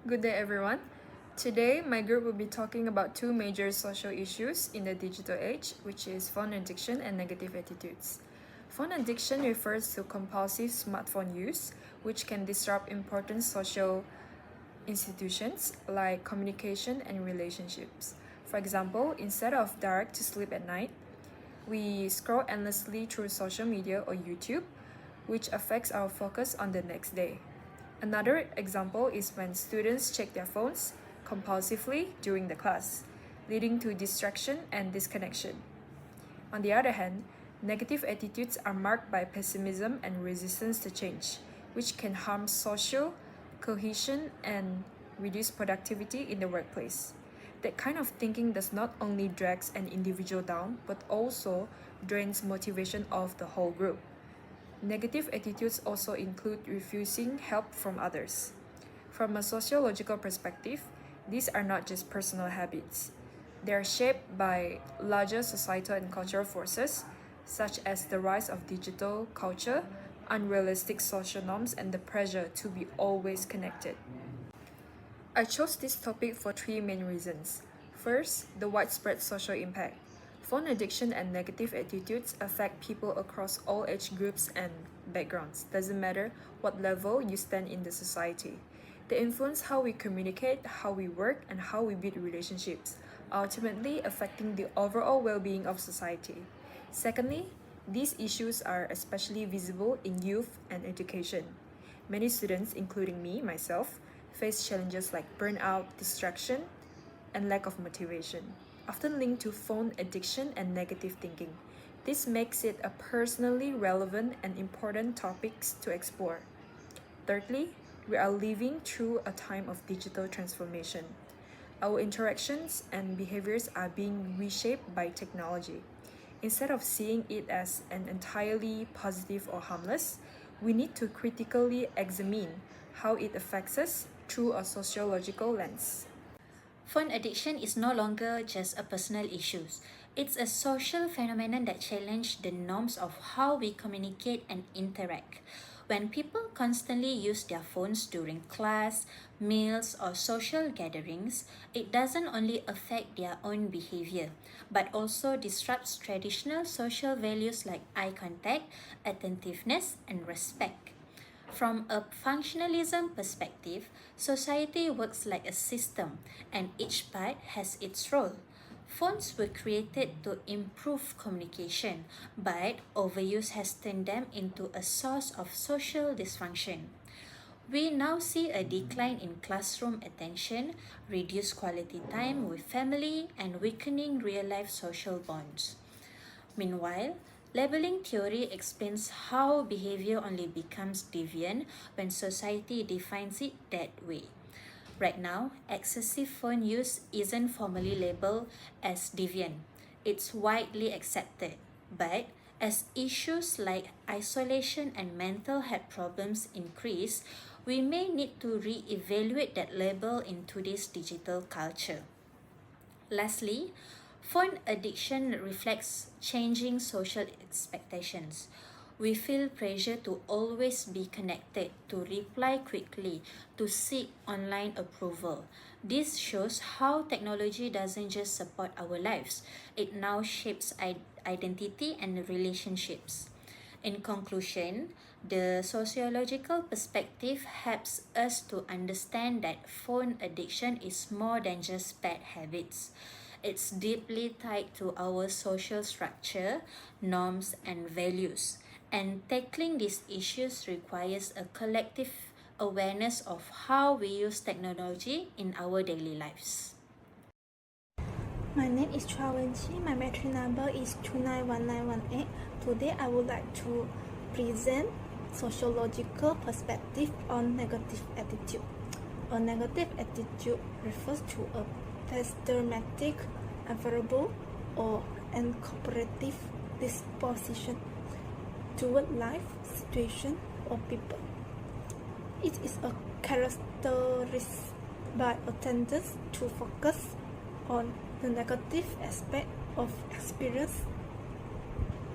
Good day, everyone. Today, my group will be talking about two major social issues in the digital age, which is phone addiction and negative attitudes. Phone addiction refers to compulsive smartphone use, which can disrupt important social institutions like communication and relationships. For example, instead of direct to sleep at night, we scroll endlessly through social media or YouTube, which affects our focus on the next day. Another example is when students check their phones compulsively during the class, leading to distraction and disconnection. On the other hand, negative attitudes are marked by pessimism and resistance to change, which can harm social cohesion and reduce productivity in the workplace. That kind of thinking does not only drags an individual down, but also drains motivation of the whole group. Negative attitudes also include refusing help from others. From a sociological perspective, these are not just personal habits. They are shaped by larger societal and cultural forces, such as the rise of digital culture, unrealistic social norms, and the pressure to be always connected. I chose this topic for three main reasons. First, the widespread social impact. Phone addiction and negative attitudes affect people across all age groups and backgrounds. Doesn't matter what level you stand in the society. They influence how we communicate, how we work, and how we build relationships, ultimately affecting the overall well-being of society. Secondly, these issues are especially visible in youth and education. Many students, including me, myself, face challenges like burnout, distraction, and lack of motivation, often linked to phone addiction and negative thinking. This makes it a personally relevant and important topic to explore. Thirdly, we are living through a time of digital transformation. Our interactions and behaviors are being reshaped by technology. Instead of seeing it as an entirely positive or harmless, we need to critically examine how it affects us through a sociological lens. Phone addiction is no longer just a personal issue. It's a social phenomenon that challenges the norms of how we communicate and interact. When people constantly use their phones during class, meals, or social gatherings, it doesn't only affect their own behavior, but also disrupts traditional social values like eye contact, attentiveness, and respect. From a functionalism perspective, society works like a system and each part has its role. Phones were created to improve communication, but overuse has turned them into a source of social dysfunction. We now see a decline in classroom attention, reduced quality time with family, and weakening real life social bonds. Meanwhile, labeling theory explains how behavior only becomes deviant when society defines it that way. Right now, excessive phone use isn't formally labeled as deviant. It's widely accepted. But as issues like isolation and mental health problems increase, we may need to re-evaluate that label in today's digital culture. Lastly, phone addiction reflects changing social expectations. We feel pressure to always be connected, to reply quickly, to seek online approval. This shows how technology doesn't just support our lives, it now shapes identity and relationships. In conclusion, the sociological perspective helps us to understand that phone addiction is more than just bad habits. It's deeply tied to our social structure, norms, and values. And tackling these issues requires a collective awareness of how we use technology in our daily lives. My name is Chua Wenqi. My matric number is 291918. Today I would like to present sociological perspective on negative attitude. A negative attitude refers to a pessimistic, unfavorable, or uncooperative disposition toward life, situation, or people. It is a characterized by a tendency to focus on the negative aspect of experience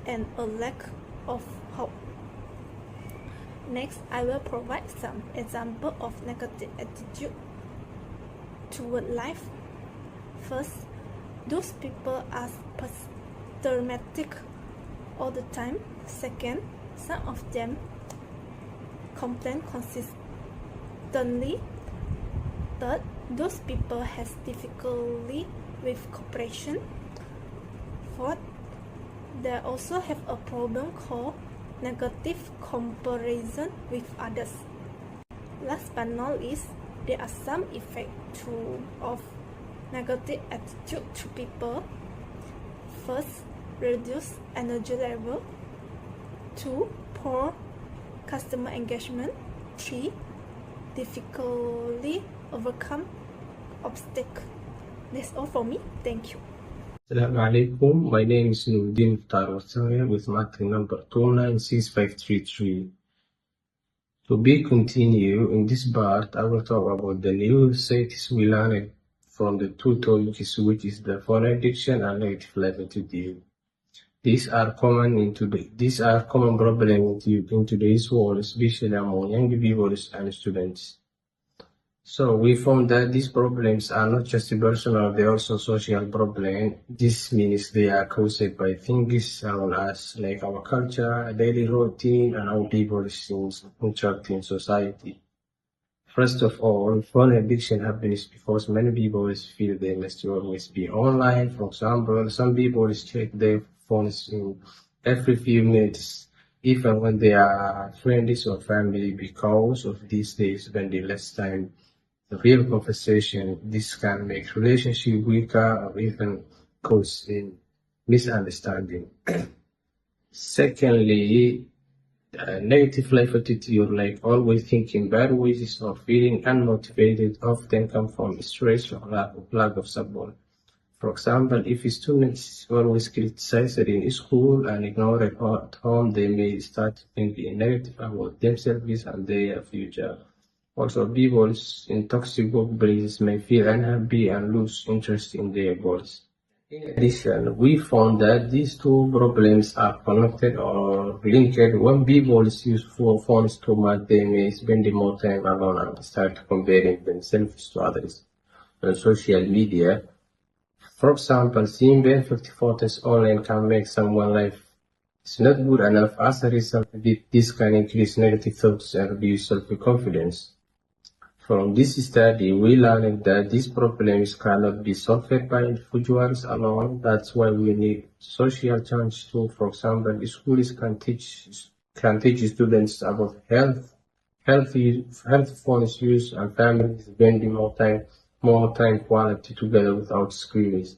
and a lack of hope. Next, I will provide some example of negative attitude. toward life. First, those people are problematic all the time. Second, some of them complain consistently. Third, those people has difficulty with cooperation. Fourth, they also have a problem called negative comparison with others. Last but not least, there are some effects of negative attitude to people. First, reduce energy level. 2. Poor customer engagement. 3. Difficulty overcome obstacle. That's all for me. Thank you. Assalamu alaikum. My name is Nuruddin Tarwataya with matter number 296533. To be continued, in this part, I will talk about the new states we learned from the two topics, which is the phone addiction and negative life attitude. These are common problems in today's world, especially among young people and students. So we found that these problems are not just personal, they are also social problems. This means they are caused by things around us, like our culture, daily routine, and how people interact in society. First of all, phone addiction happens because many people feel they must always be online. For example, some people check their phones in every few minutes, even when they are friends or family, because of these days spending less time in real conversation. This can make relationship weaker or even cause misunderstanding. Secondly, negative life attitude, like always thinking bad ways or feeling unmotivated, often come from stress or lack of support. For example, if students always criticize it in school and ignore it at home, they may start thinking negative about themselves and their future. Also, people in toxic workplaces may feel unhappy and lose interest in their goals. In addition, we found that these two problems are connected or linked. When people use phones too much, they may spend more time alone and start comparing themselves to others on social media. For example, seeing perfect photos online can make someone's life is not good enough. As a result, this can increase negative thoughts and reduce self-confidence. From this study, we learned that these problems cannot be solved by individuals alone. That's why we need social change too. For example, schools can teach students about health phones use, and families spending more time quality together without screens.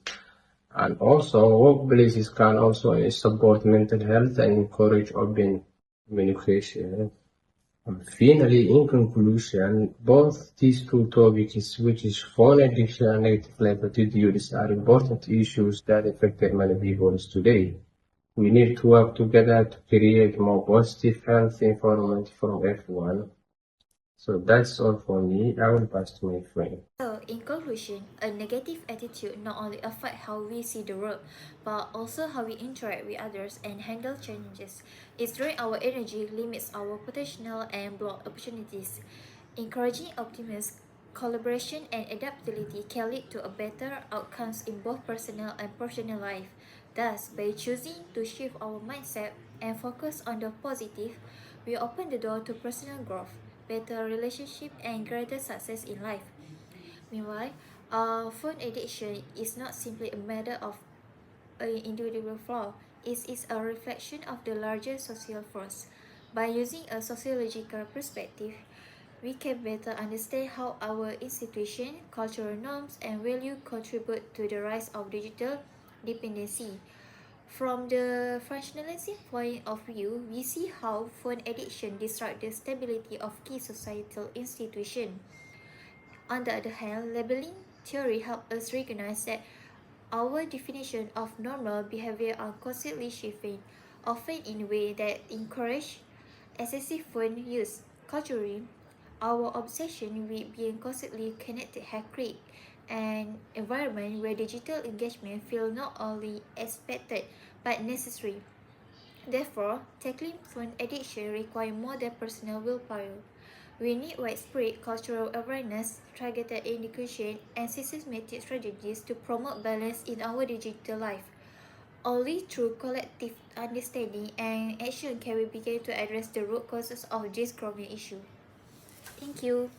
And also, workplaces can also support mental health and encourage open communication. Finally, in conclusion, both these two topics, which is phone addiction and negative life attitudes, are important issues that affect many people today. We need to work together to create more positive health environment for everyone. So that's all for me. I will pass to my friend. So, in conclusion, a negative attitude not only affects how we see the world, but also how we interact with others and handle challenges. It drains our energy, limits our potential, and blocks opportunities. Encouraging optimism, collaboration, and adaptability can lead to a better outcomes in both personal and professional life. Thus, by choosing to shift our mindset and focus on the positive, we open the door to personal growth, better relationship, and greater success in life. Meanwhile, phone addiction is not simply a matter of an individual flaw, it is a reflection of the larger social force. By using a sociological perspective, we can better understand how our institution, cultural norms, and value contribute to the rise of digital dependency. From the functionalistic point of view, we see how phone addiction disrupts the stability of key societal institutions. On the other hand, labeling theory helps us recognize that our definition of normal behavior are constantly shifting, often in ways that encourage excessive phone use. Culturally, our obsession with being constantly connected has created an environment where digital engagement feels not only expected but necessary. Therefore, tackling phone addiction requires more than personal willpower. We need widespread cultural awareness, targeted education, and systematic strategies to promote balance in our digital life. Only through collective understanding and action can we begin to address the root causes of this growing issue. Thank you.